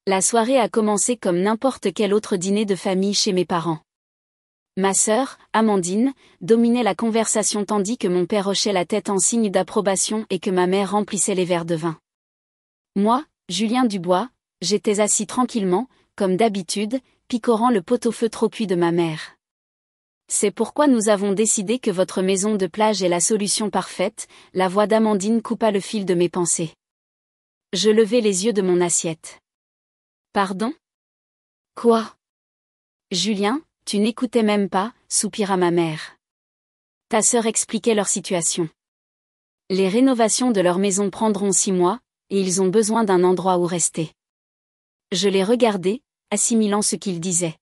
La soirée a commencé comme n'importe quel autre dîner de famille chez mes parents. Ma sœur, Amandine, dominait la conversation tandis que mon père hochait la tête en signe d'approbation et que ma mère remplissait les verres de vin. Moi, Julien Dubois, j'étais assis tranquillement, comme d'habitude, picorant le pot-au-feu trop cuit de ma mère. C'est pourquoi nous avons décidé que votre maison de plage est la solution parfaite, la voix d'Amandine coupa le fil de mes pensées. Je levai les yeux de mon assiette. Pardon ? Quoi ? Julien, tu n'écoutais même pas, soupira ma mère. Ta sœur expliquait leur situation. Les rénovations de leur maison prendront 6 mois, et ils ont besoin d'un endroit où rester. Je les regardais, assimilant ce qu'ils disaient.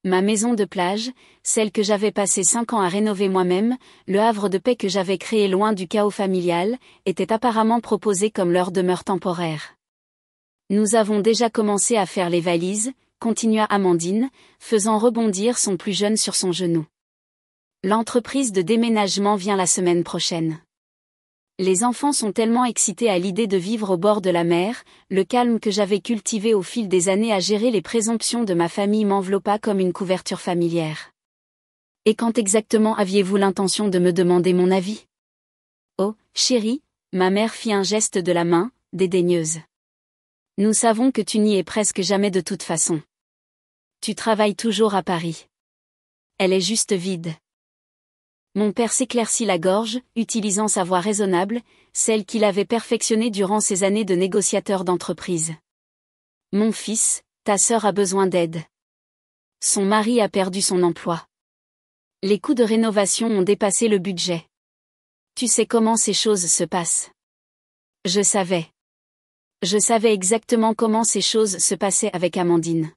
Ma maison de plage, celle que j'avais passé 5 ans à rénover moi-même, le havre de paix que j'avais créé loin du chaos familial, était apparemment proposée comme leur demeure temporaire. Nous avons déjà commencé à faire les valises, continua Amandine, faisant rebondir son plus jeune sur son genou. L'entreprise de déménagement vient la semaine prochaine. Les enfants sont tellement excités à l'idée de vivre au bord de la mer, le calme que j'avais cultivé au fil des années à gérer les présomptions de ma famille m'enveloppa comme une couverture familière. Et quand exactement aviez-vous l'intention de me demander mon avis ? Oh, chérie, ma mère fit un geste de la main, dédaigneuse. Nous savons que tu n'y es presque jamais de toute façon. Tu travailles toujours à Paris. Elle est juste vide. Mon père s'éclaircit la gorge, utilisant sa voix raisonnable, celle qu'il avait perfectionnée durant ses années de négociateur d'entreprise. Mon fils, ta sœur a besoin d'aide. Son mari a perdu son emploi. Les coûts de rénovation ont dépassé le budget. Tu sais comment ces choses se passent. Je savais. Je savais exactement comment ces choses se passaient avec Amandine.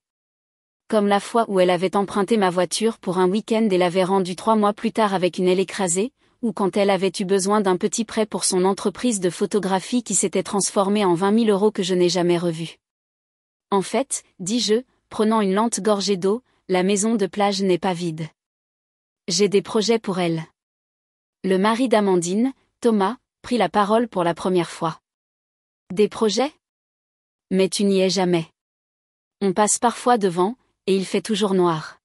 Comme la fois où elle avait emprunté ma voiture pour un week-end et l'avait rendue 3 mois plus tard avec une aile écrasée, ou quand elle avait eu besoin d'un petit prêt pour son entreprise de photographie qui s'était transformée en 20 000 € que je n'ai jamais revu. En fait, dis-je, prenant une lente gorgée d'eau, la maison de plage n'est pas vide. J'ai des projets pour elle. Le mari d'Amandine, Thomas, prit la parole pour la première fois. Des projets ? Mais tu n'y es jamais. On passe parfois devant, et il fait toujours noir.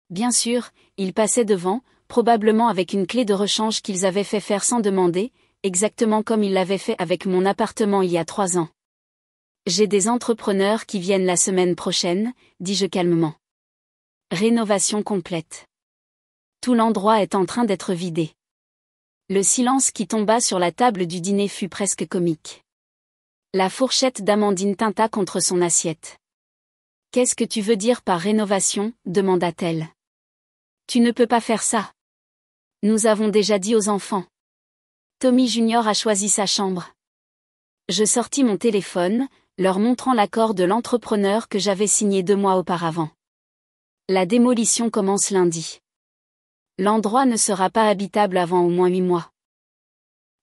Bien sûr, il passait devant, probablement avec une clé de rechange qu'ils avaient fait faire sans demander, exactement comme ils l'avaient fait avec mon appartement il y a 3 ans. J'ai des entrepreneurs qui viennent la semaine prochaine, dis-je calmement. Rénovation complète. Tout l'endroit est en train d'être vidé. Le silence qui tomba sur la table du dîner fut presque comique. La fourchette d'Amandine tinta contre son assiette. « Qu'est-ce que tu veux dire par rénovation » demanda-t-elle. « Tu ne peux pas faire ça. Nous avons déjà dit aux enfants. Tommy Junior a choisi sa chambre. » Je sortis mon téléphone, leur montrant l'accord de l'entrepreneur que j'avais signé 2 mois auparavant. La démolition commence lundi. L'endroit ne sera pas habitable avant au moins 8 mois.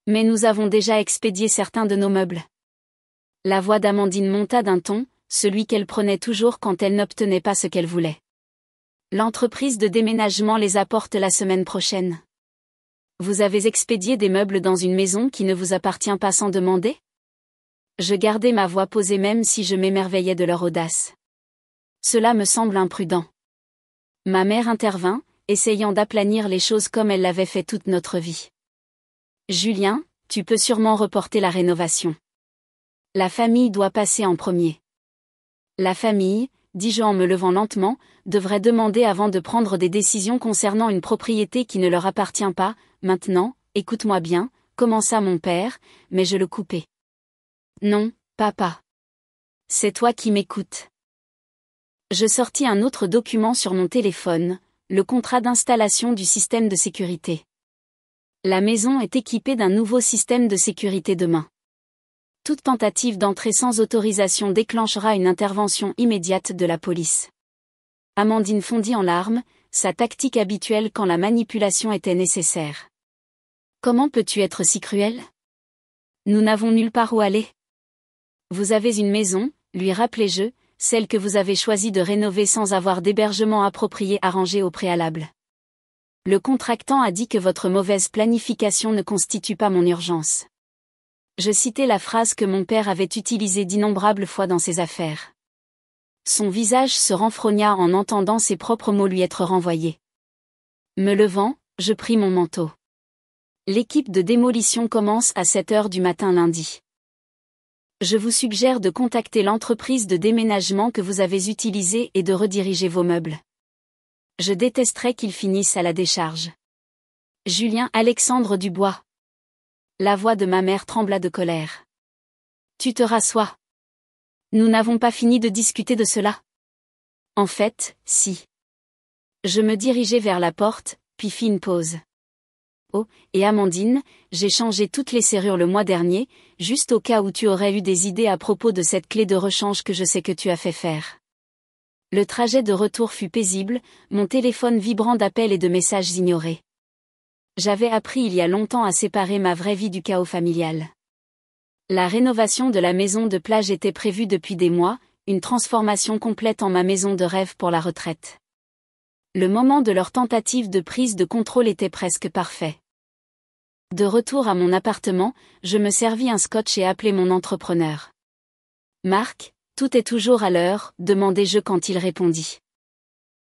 Mais nous avons déjà expédié certains de nos meubles. La voix d'Amandine monta d'un ton, celui qu'elle prenait toujours quand elle n'obtenait pas ce qu'elle voulait. L'entreprise de déménagement les apporte la semaine prochaine. Vous avez expédié des meubles dans une maison qui ne vous appartient pas sans demander ? Je gardai ma voix posée même si je m'émerveillais de leur audace. Cela me semble imprudent. Ma mère intervint, essayant d'aplanir les choses comme elle l'avait fait toute notre vie. Julien, tu peux sûrement reporter la rénovation. La famille doit passer en premier. La famille, dis-je en me levant lentement, devrait demander avant de prendre des décisions concernant une propriété qui ne leur appartient pas. Maintenant, écoute-moi bien, commença mon père, mais je le coupai. Non, papa. C'est toi qui m'écoutes. Je sortis un autre document sur mon téléphone, le contrat d'installation du système de sécurité. La maison est équipée d'un nouveau système de sécurité demain. Toute tentative d'entrée sans autorisation déclenchera une intervention immédiate de la police. Amandine fondit en larmes, sa tactique habituelle quand la manipulation était nécessaire. Comment peux-tu être si cruel ? Nous n'avons nulle part où aller. Vous avez une maison, lui rappelai-je, celle que vous avez choisi de rénover sans avoir d'hébergement approprié arrangé au préalable. Le contractant a dit que votre mauvaise planification ne constitue pas mon urgence. Je citai la phrase que mon père avait utilisée d'innombrables fois dans ses affaires. Son visage se renfrogna en entendant ses propres mots lui être renvoyés. Me levant, je pris mon manteau. L'équipe de démolition commence à 7 heures du matin lundi. Je vous suggère de contacter l'entreprise de déménagement que vous avez utilisée et de rediriger vos meubles. Je détesterais qu'ils finissent à la décharge. Julien Alexandre Dubois. La voix de ma mère trembla de colère. Tu te rassois. Nous n'avons pas fini de discuter de cela. En fait, si. Je me dirigeai vers la porte, puis fis une pause. Oh, et Amandine, j'ai changé toutes les serrures le mois dernier, juste au cas où tu aurais eu des idées à propos de cette clé de rechange que je sais que tu as fait faire. Le trajet de retour fut paisible, mon téléphone vibrant d'appels et de messages ignorés. J'avais appris il y a longtemps à séparer ma vraie vie du chaos familial. La rénovation de la maison de plage était prévue depuis des mois, une transformation complète en ma maison de rêve pour la retraite. Le moment de leur tentative de prise de contrôle était presque parfait. De retour à mon appartement, je me servis un scotch et appelai mon entrepreneur. Marc, tout est toujours à l'heure, demandai-je quand il répondit.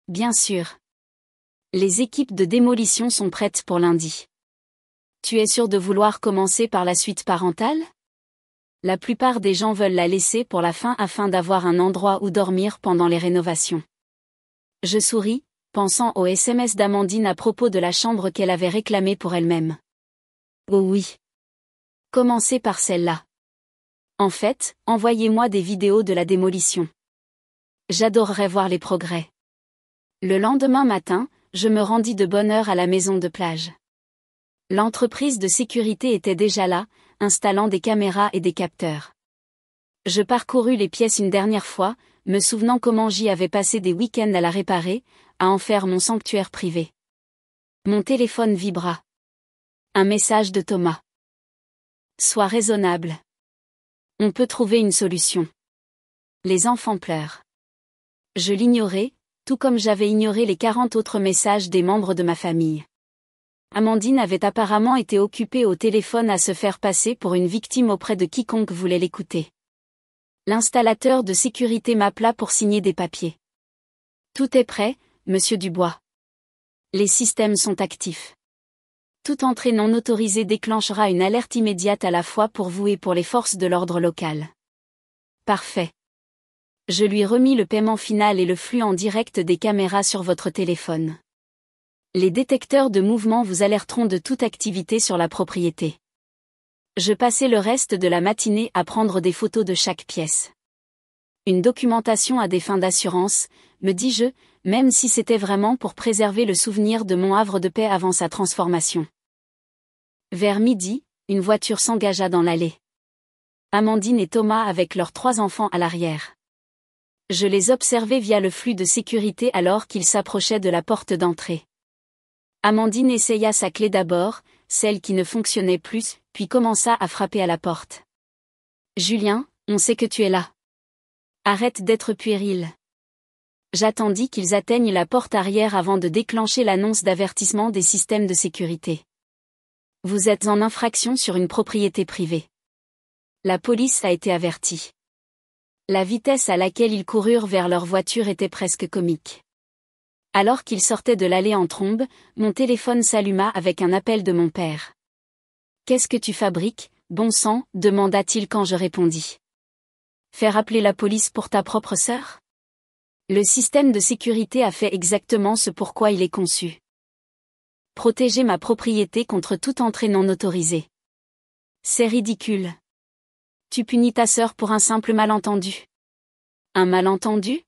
Bien sûr. Les équipes de démolition sont prêtes pour lundi. Tu es sûr de vouloir commencer par la suite parentale? La plupart des gens veulent la laisser pour la fin afin d'avoir un endroit où dormir pendant les rénovations. Je souris, pensant au SMS d'Amandine à propos de la chambre qu'elle avait réclamée pour elle-même. Oh oui. Commencez par celle-là. En fait, envoyez-moi des vidéos de la démolition. J'adorerais voir les progrès. Le lendemain matin, je me rendis de bonne heure à la maison de plage. L'entreprise de sécurité était déjà là, installant des caméras et des capteurs. Je parcourus les pièces une dernière fois, me souvenant comment j'y avais passé des week-ends à la réparer, à en faire mon sanctuaire privé. Mon téléphone vibra. Un message de Thomas. Sois raisonnable. On peut trouver une solution. Les enfants pleurent. Je l'ignorais, tout comme j'avais ignoré les 40 autres messages des membres de ma famille. Amandine avait apparemment été occupée au téléphone à se faire passer pour une victime auprès de quiconque voulait l'écouter. L'installateur de sécurité m'appela pour signer des papiers. Tout est prêt, monsieur Dubois. Les systèmes sont actifs. Toute entrée non autorisée déclenchera une alerte immédiate à la fois pour vous et pour les forces de l'ordre local. Parfait. Je lui remis le paiement final et le flux en direct des caméras sur votre téléphone. Les détecteurs de mouvement vous alerteront de toute activité sur la propriété. Je passai le reste de la matinée à prendre des photos de chaque pièce. Une documentation à des fins d'assurance, me dis-je, même si c'était vraiment pour préserver le souvenir de mon havre de paix avant sa transformation. Vers midi, une voiture s'engagea dans l'allée. Amandine et Thomas avec leurs 3 enfants à l'arrière. Je les observai via le flux de sécurité alors qu'ils s'approchaient de la porte d'entrée. Amandine essaya sa clé d'abord, celle qui ne fonctionnait plus, puis commença à frapper à la porte. « Julien, on sait que tu es là. Arrête d'être puéril. » J'attendis qu'ils atteignent la porte arrière avant de déclencher l'annonce d'avertissement des systèmes de sécurité. « Vous êtes en infraction sur une propriété privée. » La police a été avertie. La vitesse à laquelle ils coururent vers leur voiture était presque comique. Alors qu'ils sortaient de l'allée en trombe, mon téléphone s'alluma avec un appel de mon père. « Qu'est-ce que tu fabriques, bon sang ?» demanda-t-il quand je répondis. « Faire appeler la police pour ta propre sœur ? Le système de sécurité a fait exactement ce pourquoi il est conçu. Protéger ma propriété contre toute entrée non autorisée. C'est ridicule. Tu punis ta sœur pour un simple malentendu. Un malentendu ?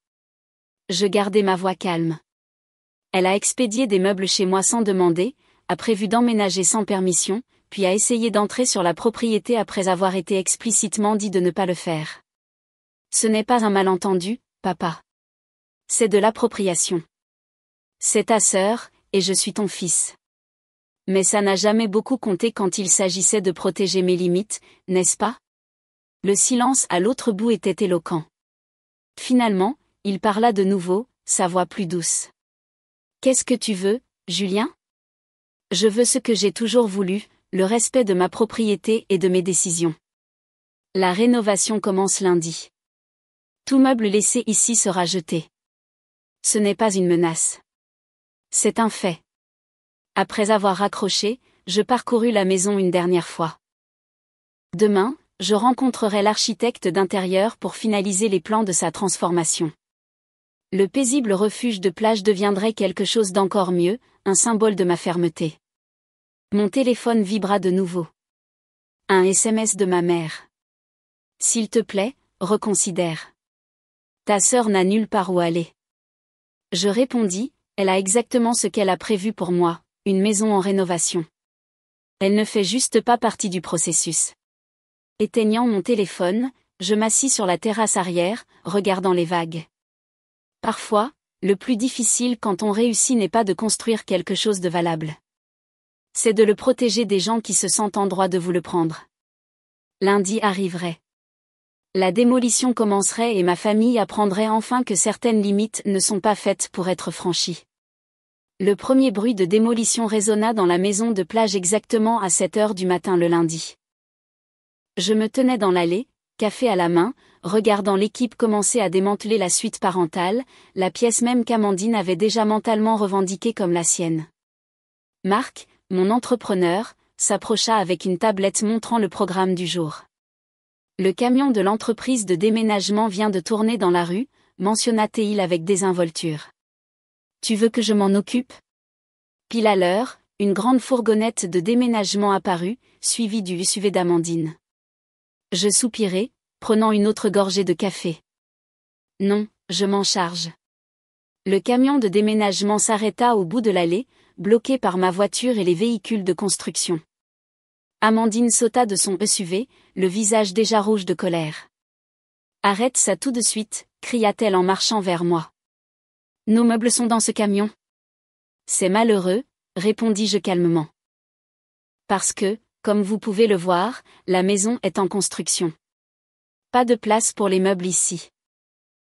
Je gardai ma voix calme. Elle a expédié des meubles chez moi sans demander, a prévu d'emménager sans permission, puis a essayé d'entrer sur la propriété après avoir été explicitement dit de ne pas le faire. Ce n'est pas un malentendu, papa. C'est de l'appropriation. C'est ta sœur, et je suis ton fils. Mais ça n'a jamais beaucoup compté quand il s'agissait de protéger mes limites, n'est-ce pas ? Le silence à l'autre bout était éloquent. Finalement, il parla de nouveau, sa voix plus douce. Qu'est-ce que tu veux, Julien ? Je veux ce que j'ai toujours voulu, le respect de ma propriété et de mes décisions. La rénovation commence lundi. Tout meuble laissé ici sera jeté. Ce n'est pas une menace. C'est un fait. Après avoir raccroché, je parcourus la maison une dernière fois. Demain, je rencontrerai l'architecte d'intérieur pour finaliser les plans de sa transformation. Le paisible refuge de plage deviendrait quelque chose d'encore mieux, un symbole de ma fermeté. Mon téléphone vibra de nouveau. Un SMS de ma mère. S'il te plaît, reconsidère. Ta sœur n'a nulle part où aller. Je répondis, elle a exactement ce qu'elle a prévu pour moi, une maison en rénovation. Elle ne fait juste pas partie du processus. Éteignant mon téléphone, je m'assis sur la terrasse arrière, regardant les vagues. Parfois, le plus difficile quand on réussit n'est pas de construire quelque chose de valable. C'est de le protéger des gens qui se sentent en droit de vous le prendre. Lundi arriverait. La démolition commencerait et ma famille apprendrait enfin que certaines limites ne sont pas faites pour être franchies. Le premier bruit de démolition résonna dans la maison de plage exactement à 7 heures du matin le lundi. Je me tenais dans l'allée, café à la main, regardant l'équipe commencer à démanteler la suite parentale, la pièce même qu'Amandine avait déjà mentalement revendiquée comme la sienne. Marc, mon entrepreneur, s'approcha avec une tablette montrant le programme du jour. Le camion de l'entreprise de déménagement vient de tourner dans la rue, mentionna-t-il avec désinvolture. Tu veux que je m'en occupe ? Pile à l'heure, une grande fourgonnette de déménagement apparut, suivie du SUV d'Amandine. Je soupirai, prenant une autre gorgée de café. Non, je m'en charge. Le camion de déménagement s'arrêta au bout de l'allée, bloqué par ma voiture et les véhicules de construction. Amandine sauta de son SUV, le visage déjà rouge de colère. « Arrête ça tout de suite !» cria-t-elle en marchant vers moi. « Nos meubles sont dans ce camion. »« C'est malheureux », répondis-je calmement. « Parce que, comme vous pouvez le voir, la maison est en construction. Pas de place pour les meubles ici. »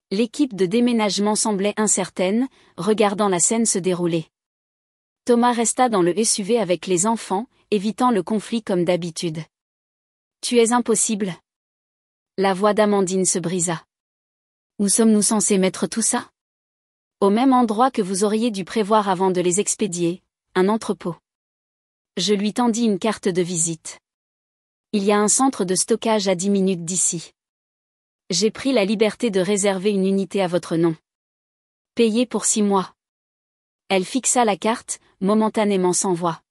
L'équipe de déménagement semblait incertaine, regardant la scène se dérouler. Thomas resta dans le SUV avec les enfants, évitant le conflit comme d'habitude. « Tu es impossible. » La voix d'Amandine se brisa. « Où sommes-nous censés mettre tout ça ? » Au même endroit que vous auriez dû prévoir avant de les expédier, un entrepôt. Je lui tendis une carte de visite. Il y a un centre de stockage à 10 minutes d'ici. J'ai pris la liberté de réserver une unité à votre nom. Payé pour 6 mois. Elle fixa la carte, momentanément sans voix.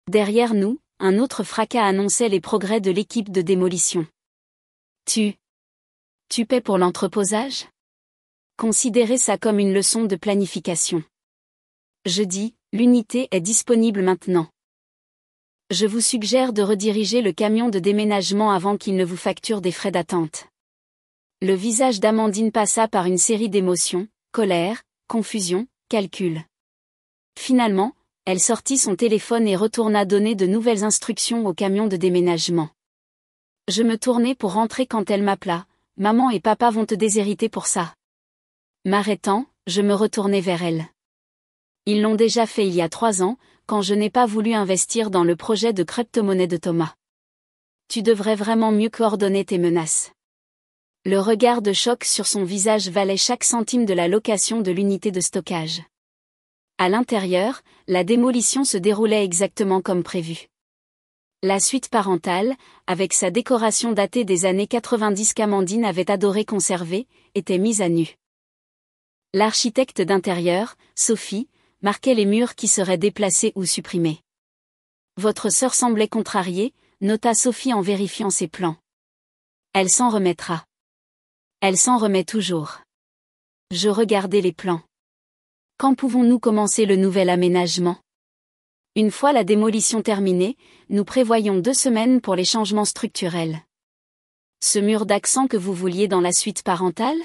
Derrière nous, un autre fracas annonçait les progrès de l'équipe de démolition. Tu paies pour l'entreposage ? Considérez ça comme une leçon de planification. Je dis, l'unité est disponible maintenant. Je vous suggère de rediriger le camion de déménagement avant qu'il ne vous facture des frais d'attente. Le visage d'Amandine passa par une série d'émotions, colère, confusion, calcul. Finalement, elle sortit son téléphone et retourna donner de nouvelles instructions au camion de déménagement. Je me tournai pour rentrer quand elle m'appela. « Maman et papa vont te déshériter pour ça. » M'arrêtant, je me retournai vers elle. Ils l'ont déjà fait il y a 3 ans, quand je n'ai pas voulu investir dans le projet de crypto-monnaie de Thomas. Tu devrais vraiment mieux coordonner tes menaces. Le regard de choc sur son visage valait chaque centime de la location de l'unité de stockage. À l'intérieur, la démolition se déroulait exactement comme prévu. La suite parentale, avec sa décoration datée des années 90 qu'Amandine avait adoré conserver, était mise à nu. L'architecte d'intérieur, Sophie, marquait les murs qui seraient déplacés ou supprimés. Votre sœur semblait contrariée, nota Sophie en vérifiant ses plans. Elle s'en remettra. Elle s'en remet toujours. Je regardais les plans. Quand pouvons-nous commencer le nouvel aménagement ? Une fois la démolition terminée, nous prévoyons 2 semaines pour les changements structurels. Ce mur d'accent que vous vouliez dans la suite parentale ?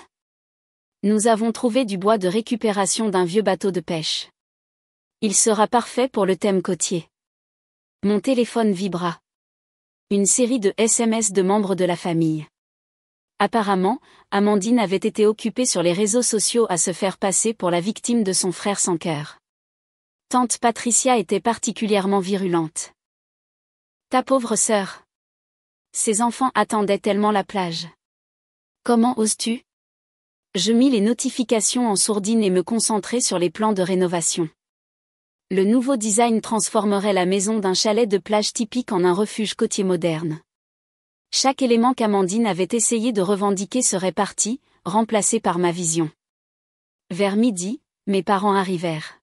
Nous avons trouvé du bois de récupération d'un vieux bateau de pêche. Il sera parfait pour le thème côtier. Mon téléphone vibra. Une série de SMS de membres de la famille. Apparemment, Amandine avait été occupée sur les réseaux sociaux à se faire passer pour la victime de son frère sans cœur. Tante Patricia était particulièrement virulente. Ta pauvre sœur. Ces enfants attendaient tellement la plage. Comment oses-tu? Je mis les notifications en sourdine et me concentrai sur les plans de rénovation. Le nouveau design transformerait la maison d'un chalet de plage typique en un refuge côtier moderne. Chaque élément qu'Amandine avait essayé de revendiquer serait parti, remplacé par ma vision. Vers midi, mes parents arrivèrent.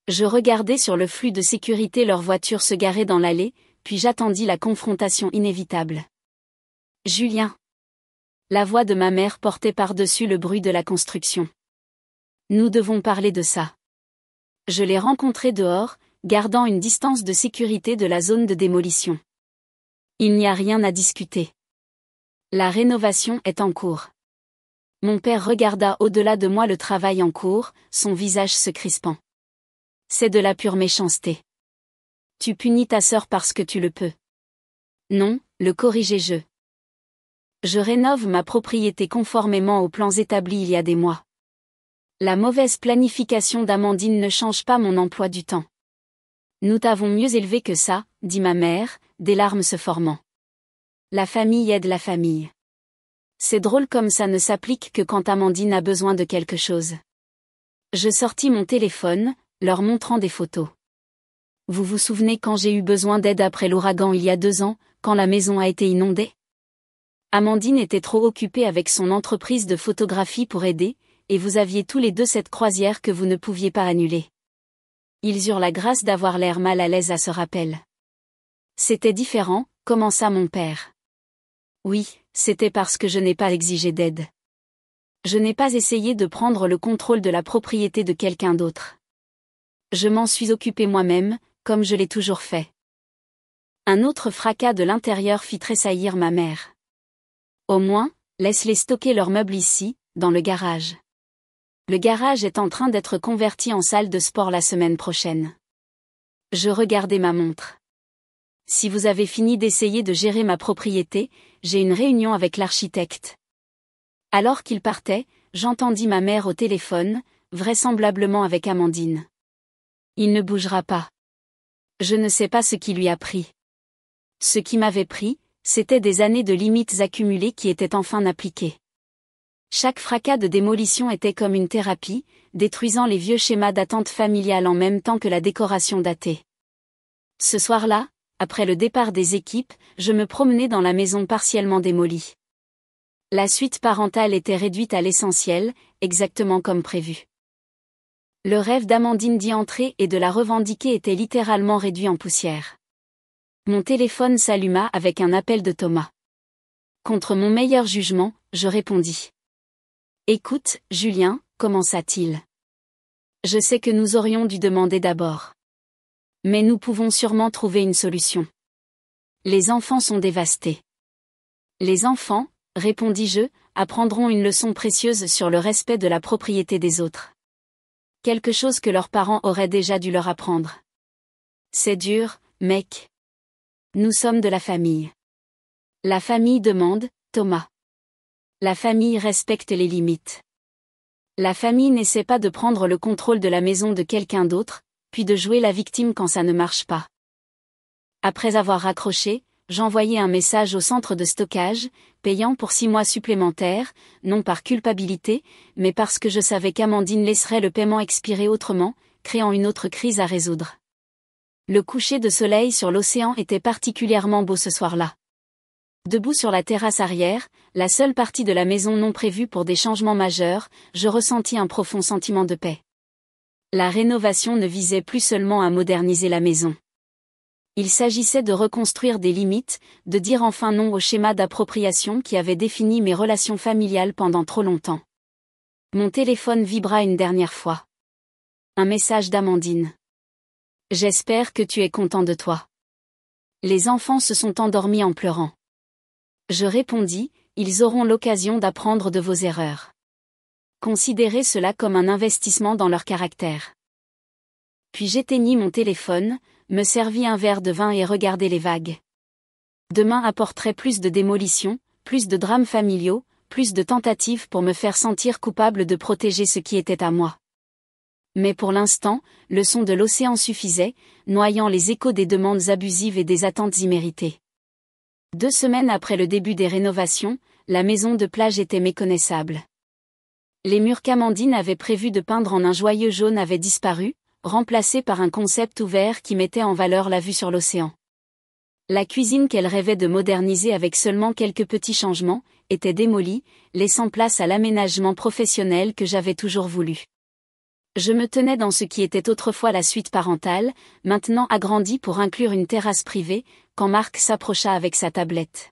Je regardai sur le flux de sécurité leur voiture se garer dans l'allée, puis j'attendis la confrontation inévitable. Julien. La voix de ma mère portait par-dessus le bruit de la construction. Nous devons parler de ça. Je l'ai rencontré dehors, gardant une distance de sécurité de la zone de démolition. Il n'y a rien à discuter. La rénovation est en cours. Mon père regarda au-delà de moi le travail en cours, son visage se crispant. C'est de la pure méchanceté. Tu punis ta sœur parce que tu le peux. Non, le corrigeai-je. Je rénove ma propriété conformément aux plans établis il y a des mois. La mauvaise planification d'Amandine ne change pas mon emploi du temps. Nous t'avons mieux élevé que ça, dit ma mère, des larmes se formant. La famille aide la famille. C'est drôle comme ça ne s'applique que quand Amandine a besoin de quelque chose. Je sortis mon téléphone, leur montrant des photos. Vous vous souvenez quand j'ai eu besoin d'aide après l'ouragan il y a 2 ans, quand la maison a été inondée? Amandine était trop occupée avec son entreprise de photographie pour aider, et vous aviez tous les deux cette croisière que vous ne pouviez pas annuler. Ils eurent la grâce d'avoir l'air mal à l'aise à ce rappel. C'était différent, commença mon père. Oui, c'était parce que je n'ai pas exigé d'aide. Je n'ai pas essayé de prendre le contrôle de la propriété de quelqu'un d'autre. Je m'en suis occupé moi-même, comme je l'ai toujours fait. Un autre fracas de l'intérieur fit tressaillir ma mère. Au moins, laisse-les stocker leurs meubles ici, dans le garage. Le garage est en train d'être converti en salle de sport la semaine prochaine. Je regardai ma montre. Si vous avez fini d'essayer de gérer ma propriété, j'ai une réunion avec l'architecte. Alors qu'il partait, j'entendis ma mère au téléphone, vraisemblablement avec Amandine. Il ne bougera pas. Je ne sais pas ce qui lui a pris. Ce qui m'avait pris, c'était des années de limites accumulées qui étaient enfin appliquées. Chaque fracas de démolition était comme une thérapie, détruisant les vieux schémas d'attente familiale en même temps que la décoration datée. Ce soir-là, après le départ des équipes, je me promenais dans la maison partiellement démolie. La suite parentale était réduite à l'essentiel, exactement comme prévu. Le rêve d'Amandine d'y entrer et de la revendiquer était littéralement réduit en poussière. Mon téléphone s'alluma avec un appel de Thomas. Contre mon meilleur jugement, je répondis. Écoute, Julien, commença-t-il. Je sais que nous aurions dû demander d'abord. Mais nous pouvons sûrement trouver une solution. Les enfants sont dévastés. Les enfants, répondis-je, apprendront une leçon précieuse sur le respect de la propriété des autres. Quelque chose que leurs parents auraient déjà dû leur apprendre. C'est dur, mec. Nous sommes de la famille. La famille demande, Thomas. La famille respecte les limites. La famille n'essaie pas de prendre le contrôle de la maison de quelqu'un d'autre, puis de jouer la victime quand ça ne marche pas. Après avoir raccroché, j'envoyai un message au centre de stockage, payant pour 6 mois supplémentaires, non par culpabilité, mais parce que je savais qu'Amandine laisserait le paiement expirer autrement, créant une autre crise à résoudre. Le coucher de soleil sur l'océan était particulièrement beau ce soir-là. Debout sur la terrasse arrière, la seule partie de la maison non prévue pour des changements majeurs, je ressentis un profond sentiment de paix. La rénovation ne visait plus seulement à moderniser la maison. Il s'agissait de reconstruire des limites, de dire enfin non au schéma d'appropriation qui avait défini mes relations familiales pendant trop longtemps. Mon téléphone vibra une dernière fois. Un message d'Amandine. J'espère que tu es content de toi. Les enfants se sont endormis en pleurant. Je répondis, ils auront l'occasion d'apprendre de vos erreurs. Considérez cela comme un investissement dans leur caractère. Puis j'éteignis mon téléphone, me servis un verre de vin et regardai les vagues. Demain apporterait plus de démolitions, plus de drames familiaux, plus de tentatives pour me faire sentir coupable de protéger ce qui était à moi. Mais pour l'instant, le son de l'océan suffisait, noyant les échos des demandes abusives et des attentes imméritées. 2 semaines après le début des rénovations, la maison de plage était méconnaissable. Les murs qu'Amandine avait prévu de peindre en un joyeux jaune avaient disparu, remplacés par un concept ouvert qui mettait en valeur la vue sur l'océan. La cuisine qu'elle rêvait de moderniser avec seulement quelques petits changements, était démolie, laissant place à l'aménagement professionnel que j'avais toujours voulu. Je me tenais dans ce qui était autrefois la suite parentale, maintenant agrandie pour inclure une terrasse privée, quand Marc s'approcha avec sa tablette.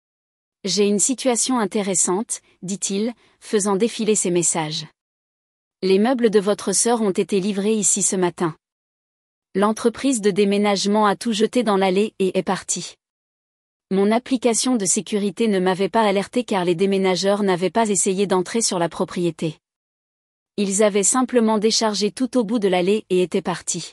« J'ai une situation intéressante, dit-il, faisant défiler ses messages. Les meubles de votre sœur ont été livrés ici ce matin. L'entreprise de déménagement a tout jeté dans l'allée et est partie. Mon application de sécurité ne m'avait pas alerté car les déménageurs n'avaient pas essayé d'entrer sur la propriété. Ils avaient simplement déchargé tout au bout de l'allée et étaient partis. »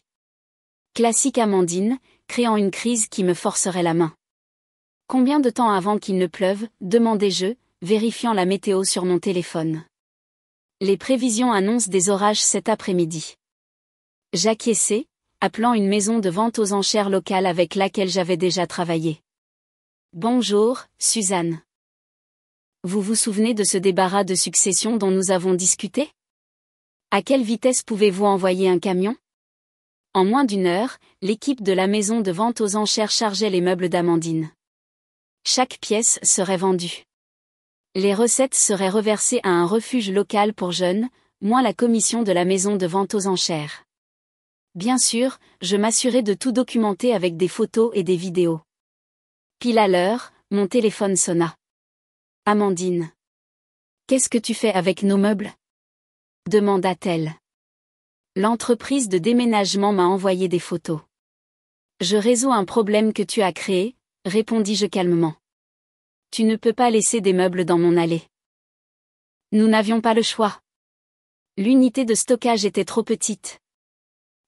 Classique Amandine, créant une crise qui me forcerait la main. « Combien de temps avant qu'il ne pleuve ?» demandai-je, vérifiant la météo sur mon téléphone. « Les prévisions annoncent des orages cet après-midi. » J'acquiesçai, appelant une maison de vente aux enchères locale avec laquelle j'avais déjà travaillé. « Bonjour, Suzanne. Vous vous souvenez de ce débarras de succession dont nous avons discuté ? À quelle vitesse pouvez-vous envoyer un camion ? » En moins d'1 heure, l'équipe de la maison de vente aux enchères chargeait les meubles d'Amandine. Chaque pièce serait vendue. Les recettes seraient reversées à un refuge local pour jeunes, moins la commission de la maison de vente aux enchères. Bien sûr, je m'assurais de tout documenter avec des photos et des vidéos. Pile à l'heure, mon téléphone sonna. « Amandine. Qu'est-ce que tu fais avec nos meubles ? » demanda-t-elle. « L'entreprise de déménagement m'a envoyé des photos. »« Je résous un problème que tu as créé, » répondis-je calmement. « Tu ne peux pas laisser des meubles dans mon allée. » Nous n'avions pas le choix. L'unité de stockage était trop petite.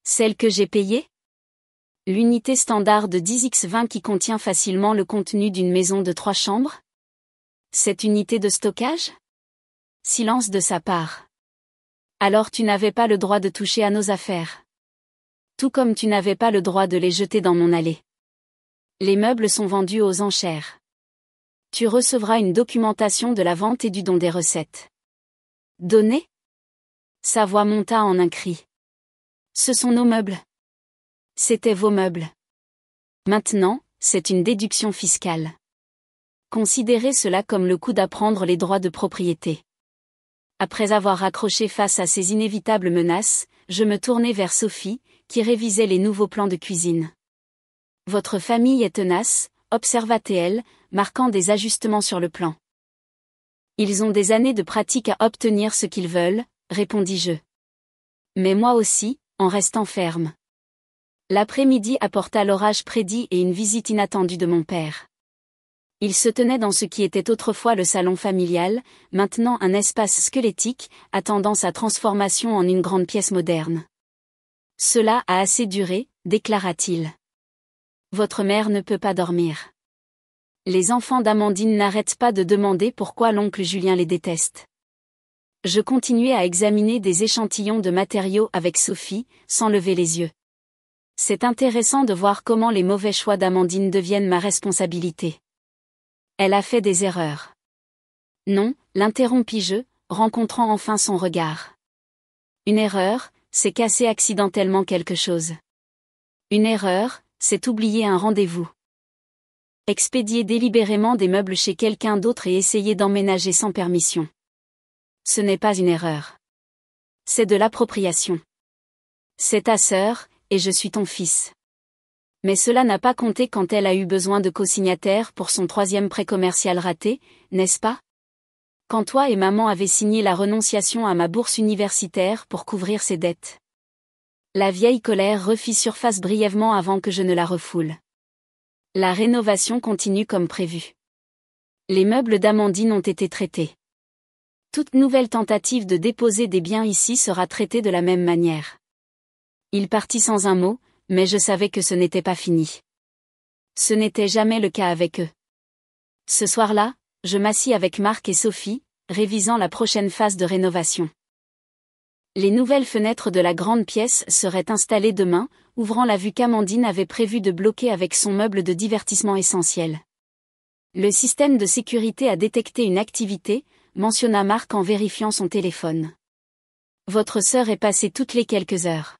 Celle que j'ai payée ? L'unité standard de 10x20 qui contient facilement le contenu d'une maison de 3 chambres ? Cette unité de stockage ? Silence de sa part. Alors tu n'avais pas le droit de toucher à nos affaires. Tout comme tu n'avais pas le droit de les jeter dans mon allée. Les meubles sont vendus aux enchères. Tu recevras une documentation de la vente et du don des recettes. Donner ? Sa voix monta en un cri. Ce sont nos meubles. C'étaient vos meubles. Maintenant, c'est une déduction fiscale. Considérez cela comme le coût d'apprendre les droits de propriété. Après avoir raccroché face à ces inévitables menaces, je me tournai vers Sophie, qui révisait les nouveaux plans de cuisine. « Votre famille est tenace », observa-t-elle, marquant des ajustements sur le plan. « Ils ont des années de pratique à obtenir ce qu'ils veulent », répondis-je. Mais moi aussi, en restant ferme. L'après-midi apporta l'orage prédit et une visite inattendue de mon père. Il se tenait dans ce qui était autrefois le salon familial, maintenant un espace squelettique, attendant sa transformation en une grande pièce moderne. « Cela a assez duré », déclara-t-il. « Votre mère ne peut pas dormir. » Les enfants d'Amandine n'arrêtent pas de demander pourquoi l'oncle Julien les déteste. Je continuais à examiner des échantillons de matériaux avec Sophie, sans lever les yeux. C'est intéressant de voir comment les mauvais choix d'Amandine deviennent ma responsabilité. Elle a fait des erreurs. Non, l'interrompis-je, rencontrant enfin son regard. Une erreur, c'est casser accidentellement quelque chose. Une erreur, c'est oublier un rendez-vous. Expédier délibérément des meubles chez quelqu'un d'autre et essayer d'emménager sans permission. Ce n'est pas une erreur. C'est de l'appropriation. C'est ta sœur, et je suis ton fils. Mais cela n'a pas compté quand elle a eu besoin de co-signataires pour son 3e prêt commercial raté, n'est-ce pas ? Quand toi et maman avaient signé la renonciation à ma bourse universitaire pour couvrir ses dettes. La vieille colère refit surface brièvement avant que je ne la refoule. La rénovation continue comme prévu. Les meubles d'Amandine ont été traités. Toute nouvelle tentative de déposer des biens ici sera traitée de la même manière. Il partit sans un mot, mais je savais que ce n'était pas fini. Ce n'était jamais le cas avec eux. Ce soir-là, je m'assis avec Marc et Sophie, révisant la prochaine phase de rénovation. Les nouvelles fenêtres de la grande pièce seraient installées demain, ouvrant la vue qu'Amandine avait prévu de bloquer avec son meuble de divertissement essentiel. Le système de sécurité a détecté une activité, mentionna Marc en vérifiant son téléphone. Votre sœur est passée toutes les quelques heures.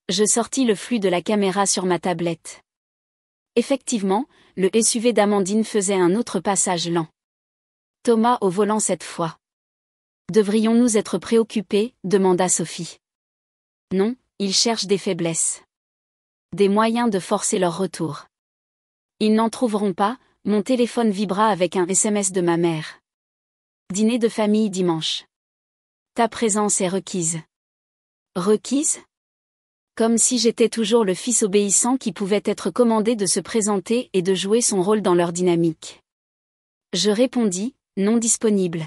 Je sortis le flux de la caméra sur ma tablette. Effectivement, le SUV d'Amandine faisait un autre passage lent. Thomas au volant cette fois. Devrions-nous être préoccupés, demanda Sophie. Non, ils cherchent des faiblesses. Des moyens de forcer leur retour. Ils n'en trouveront pas, mon téléphone vibra avec un SMS de ma mère. Dîner de famille dimanche. Ta présence est requise. Requise ? Comme si j'étais toujours le fils obéissant qui pouvait être commandé de se présenter et de jouer son rôle dans leur dynamique. Je répondis, non disponible.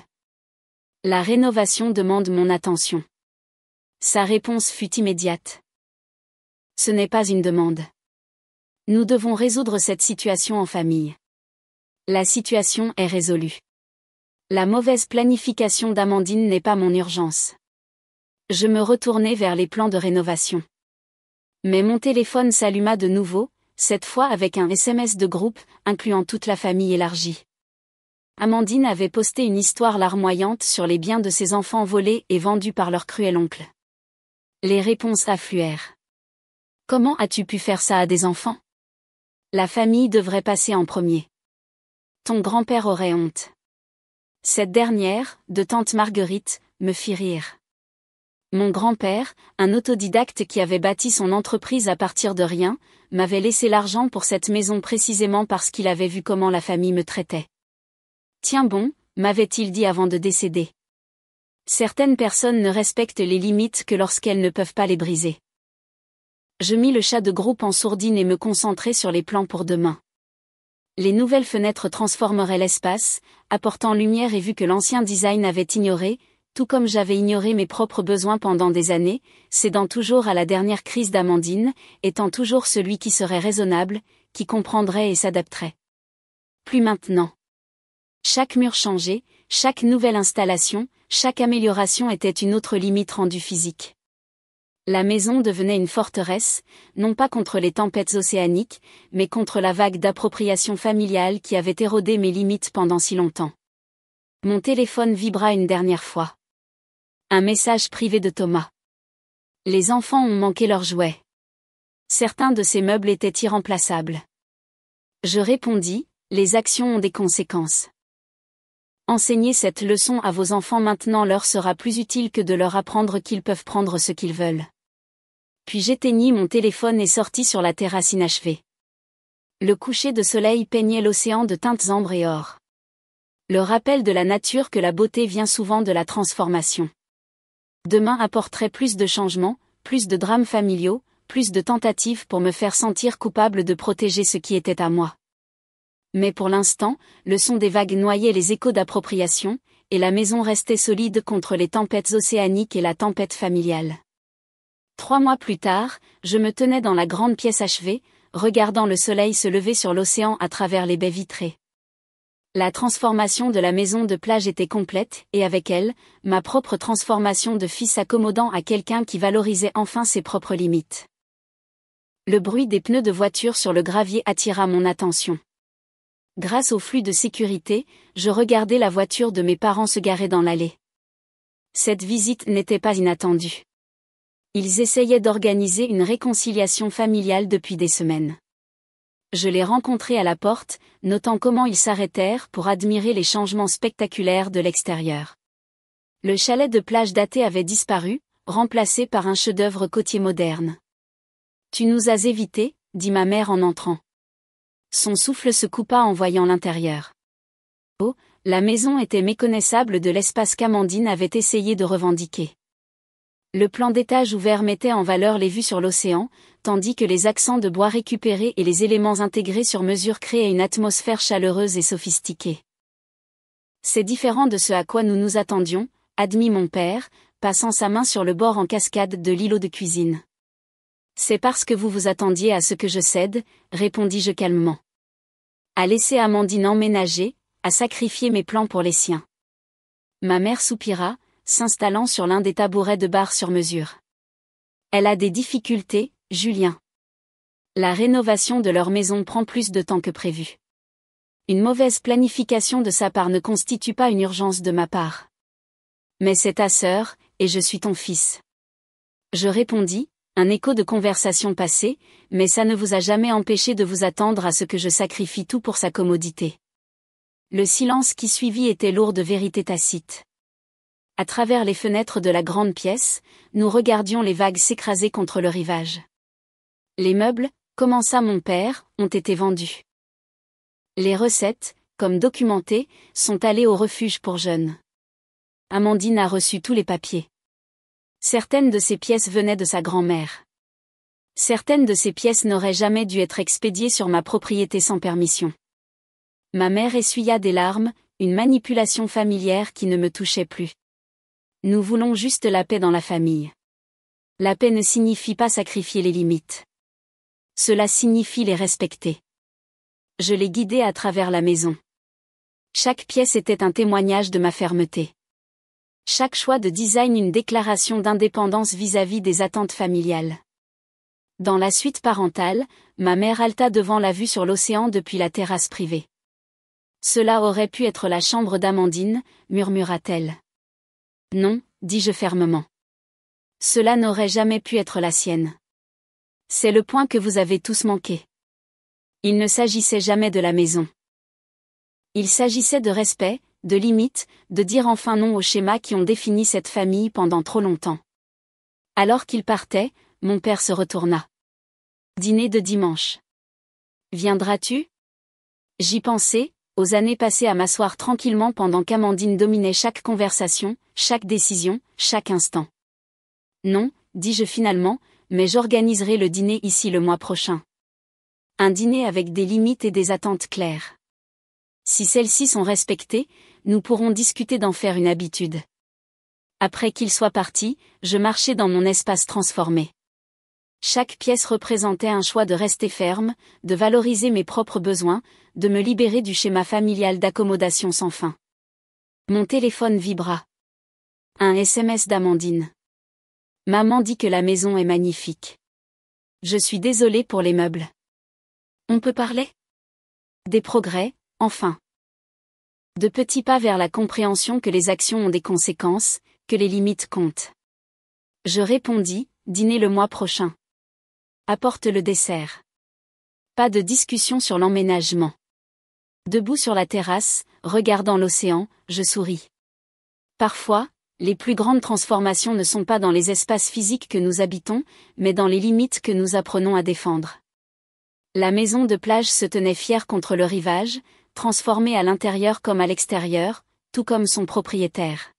La rénovation demande mon attention. Sa réponse fut immédiate. Ce n'est pas une demande. Nous devons résoudre cette situation en famille. La situation est résolue. La mauvaise planification d'Amandine n'est pas mon urgence. Je me retournai vers les plans de rénovation. Mais mon téléphone s'alluma de nouveau, cette fois avec un SMS de groupe, incluant toute la famille élargie. Amandine avait posté une histoire larmoyante sur les biens de ses enfants volés et vendus par leur cruel oncle. Les réponses affluèrent. Comment as-tu pu faire ça à des enfants ? La famille devrait passer en premier. Ton grand-père aurait honte. Cette dernière, de tante Marguerite, me fit rire. Mon grand-père, un autodidacte qui avait bâti son entreprise à partir de rien, m'avait laissé l'argent pour cette maison précisément parce qu'il avait vu comment la famille me traitait. Tiens bon, m'avait-il dit avant de décéder. Certaines personnes ne respectent les limites que lorsqu'elles ne peuvent pas les briser. Je mis le chat de groupe en sourdine et me concentrai sur les plans pour demain. Les nouvelles fenêtres transformeraient l'espace, apportant lumière et vu que l'ancien design avait ignoré, tout comme j'avais ignoré mes propres besoins pendant des années, cédant toujours à la dernière crise d'Amandine, étant toujours celui qui serait raisonnable, qui comprendrait et s'adapterait. Plus maintenant. Chaque mur changé, chaque nouvelle installation, chaque amélioration était une autre limite rendue physique. La maison devenait une forteresse, non pas contre les tempêtes océaniques, mais contre la vague d'appropriation familiale qui avait érodé mes limites pendant si longtemps. Mon téléphone vibra une dernière fois. Un message privé de Thomas. Les enfants ont manqué leurs jouets. Certains de ces meubles étaient irremplaçables. Je répondis, les actions ont des conséquences. Enseignez cette leçon à vos enfants maintenant leur sera plus utile que de leur apprendre qu'ils peuvent prendre ce qu'ils veulent. Puis j'éteignis mon téléphone et sortis sur la terrasse inachevée. Le coucher de soleil peignait l'océan de teintes ambre et or. Le rappel de la nature que la beauté vient souvent de la transformation. Demain apporterait plus de changements, plus de drames familiaux, plus de tentatives pour me faire sentir coupable de protéger ce qui était à moi. Mais pour l'instant, le son des vagues noyait les échos d'appropriation, et la maison restait solide contre les tempêtes océaniques et la tempête familiale. 3 mois plus tard, je me tenais dans la grande pièce achevée, regardant le soleil se lever sur l'océan à travers les baies vitrées. La transformation de la maison de plage était complète, et avec elle, ma propre transformation de fils accommodant à quelqu'un qui valorisait enfin ses propres limites. Le bruit des pneus de voiture sur le gravier attira mon attention. Grâce au flux de sécurité, je regardais la voiture de mes parents se garer dans l'allée. Cette visite n'était pas inattendue. Ils essayaient d'organiser une réconciliation familiale depuis des semaines. Je les rencontrai à la porte, notant comment ils s'arrêtèrent pour admirer les changements spectaculaires de l'extérieur. Le chalet de plage daté avait disparu, remplacé par un chef-d'œuvre côtier moderne. « Tu nous as évités », dit ma mère en entrant. Son souffle se coupa en voyant l'intérieur. Oh, la maison était méconnaissable de l'espace qu'Amandine avait essayé de revendiquer. Le plan d'étage ouvert mettait en valeur les vues sur l'océan, tandis que les accents de bois récupérés et les éléments intégrés sur mesure créaient une atmosphère chaleureuse et sophistiquée. C'est différent de ce à quoi nous nous attendions, admit mon père, passant sa main sur le bord en cascade de l'îlot de cuisine. C'est parce que vous vous attendiez à ce que je cède, répondis-je calmement. À laisser Amandine emménager, à sacrifier mes plans pour les siens. Ma mère soupira, s'installant sur l'un des tabourets de bar sur mesure. Elle a des difficultés, Julien. La rénovation de leur maison prend plus de temps que prévu. Une mauvaise planification de sa part ne constitue pas une urgence de ma part. Mais c'est ta sœur, et je suis ton fils. Je répondis, un écho de conversation passée, mais ça ne vous a jamais empêché de vous attendre à ce que je sacrifie tout pour sa commodité. Le silence qui suivit était lourd de vérité tacite. À travers les fenêtres de la grande pièce, nous regardions les vagues s'écraser contre le rivage. Les meubles, commença mon père, ont été vendus. Les recettes, comme documentées, sont allées au refuge pour jeunes. Amandine a reçu tous les papiers. Certaines de ces pièces venaient de sa grand-mère. Certaines de ces pièces n'auraient jamais dû être expédiées sur ma propriété sans permission. Ma mère essuya des larmes, une manipulation familière qui ne me touchait plus. Nous voulons juste la paix dans la famille. La paix ne signifie pas sacrifier les limites. Cela signifie les respecter. Je les guidais à travers la maison. Chaque pièce était un témoignage de ma fermeté. Chaque choix de design une déclaration d'indépendance vis-à-vis des attentes familiales. Dans la suite parentale, ma mère halta devant la vue sur l'océan depuis la terrasse privée. Cela aurait pu être la chambre d'Amandine, murmura-t-elle. Non, dis-je fermement. Cela n'aurait jamais pu être la sienne. C'est le point que vous avez tous manqué. Il ne s'agissait jamais de la maison. Il s'agissait de respect, de limites, de dire enfin non aux schémas qui ont défini cette famille pendant trop longtemps. Alors qu'il partait, mon père se retourna. Dîner de dimanche. Viendras-tu ? J'y pensais, aux années passées à m'asseoir tranquillement pendant qu'Amandine dominait chaque conversation, chaque décision, chaque instant. Non, dis-je finalement, mais j'organiserai le dîner ici le mois prochain. Un dîner avec des limites et des attentes claires. Si celles-ci sont respectées, nous pourrons discuter d'en faire une habitude. Après qu'il soit parti, je marchais dans mon espace transformé. Chaque pièce représentait un choix de rester ferme, de valoriser mes propres besoins, de me libérer du schéma familial d'accommodation sans fin. Mon téléphone vibra. Un SMS d'Amandine. Maman dit que la maison est magnifique. Je suis désolée pour les meubles. On peut parler ? Des progrès, enfin. De petits pas vers la compréhension que les actions ont des conséquences, que les limites comptent. Je répondis, dîner le mois prochain. Apporte le dessert. Pas de discussion sur l'emménagement. Debout sur la terrasse, regardant l'océan, je souris. Parfois, les plus grandes transformations ne sont pas dans les espaces physiques que nous habitons, mais dans les limites que nous apprenons à défendre. La maison de plage se tenait fière contre le rivage, transformée à l'intérieur comme à l'extérieur, tout comme son propriétaire.